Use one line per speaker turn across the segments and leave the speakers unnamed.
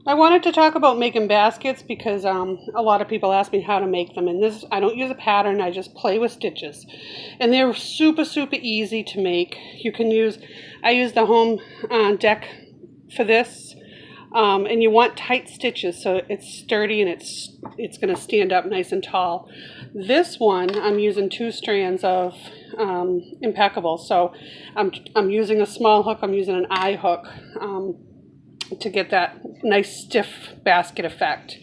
I wanted to talk about making baskets because a lot of people ask me how to make them, and this I don't use a pattern. I just play with stitches, and they're super easy to make. I use the home deck for this, and you want tight stitches so it's sturdy and it's going to stand up nice and tall. This one I'm using 2 strands of impeccable, so I'm using a small hook. I'm using an eye hook. To get that nice stiff basket effect.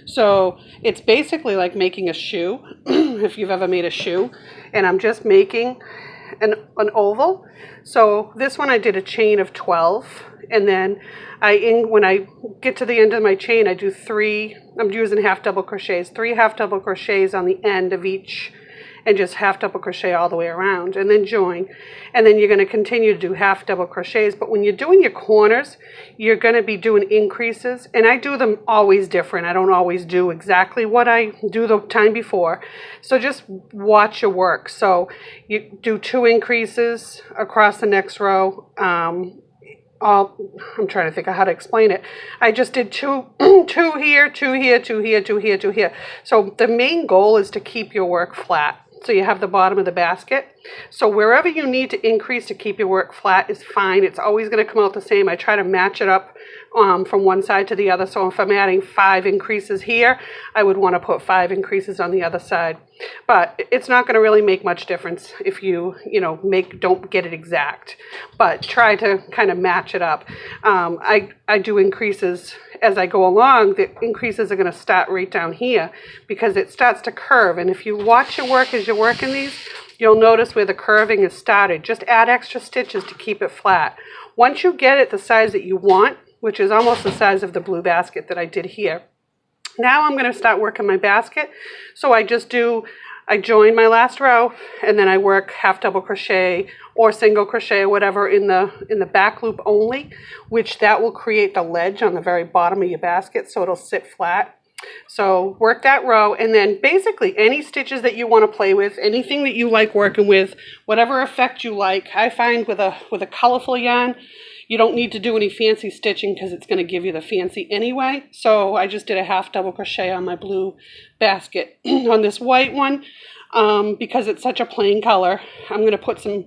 So it's basically like making a shoe, if you've ever made a shoe, and I'm just making an oval. So this one I did a chain of 12, and then when I get to the end of my chain, I do 3, I'm using half double crochets, 3 half double crochets on the end of each, and just half double crochet all the way around, and then join. And then you're going to continue to do half double crochets. But when you're doing your corners, you're going to be doing increases, and I do them always different. I don't always do exactly what I do the time before. So just watch your work. So you do 2 increases across the next row. I'm trying to think of how to explain it. I just did 2 here, 2 here, 2 here, 2 here, 2 here. So the main goal is to keep your work flat. So you have the bottom of the basket. So wherever you need to increase to keep your work flat is fine. It's always going to come out the same. I try to match it up from one side to the other. So if I'm adding 5 increases here, I would want to put 5 increases on the other side. But it's not going to really make much difference if don't get it exact. But try to kind of match it up. I do increases as I go along. The increases are going to start right down here because it starts to curve. And if you watch your work as you're working these, you'll notice where the curving is started. Just add extra stitches to keep it flat. Once you get it the size that you want, which is almost the size of the blue basket that I did here, now I'm going to start working my basket. So I join my last row, and then I work half double crochet or single crochet or whatever in the back loop only, which that will create the ledge on the very bottom of your basket so it'll sit flat. So work that row, and then basically any stitches that you want to play with, anything that you like working with, whatever effect you like. I find with a colorful yarn, you don't need to do any fancy stitching because it's going to give you the fancy anyway. So I just did a half double crochet on my blue basket. On this white one, because it's such a plain color, I'm going to put some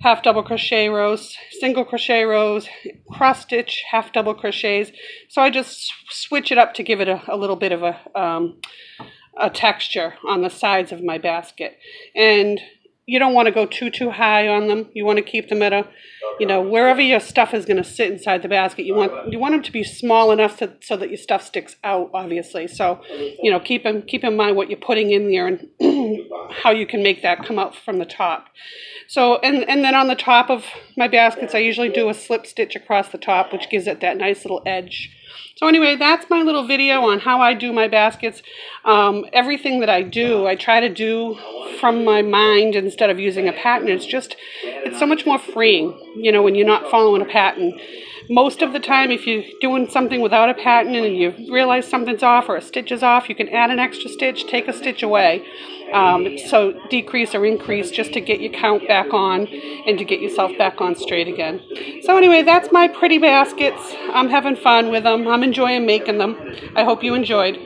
half double crochet rows, single crochet rows, cross stitch, half double crochets. So I just switch it up to give it a little bit of a texture on the sides of my basket. And you don't want to go too high on them. You want to keep them at wherever your stuff is going to sit inside the basket. You want them to be small enough so that your stuff sticks out, obviously. So, keep in mind what you're putting in there and how you can make that come out from the top. So, and then on the top of my baskets, I usually do a slip stitch across the top, which gives it that nice little edge. So anyway, that's my little video on how I do my baskets. Everything that I do, I try to do from my mind instead of using a pattern. It's so much more freeing, when you're not following a pattern. Most of the time, if you're doing something without a pattern and you realize something's off or a stitch is off, you can add an extra stitch, take a stitch away. So decrease or increase just to get your count back on and to get yourself back on straight again. So anyway, that's my pretty baskets. I'm having fun with them. I'm enjoying making them. I hope you enjoyed.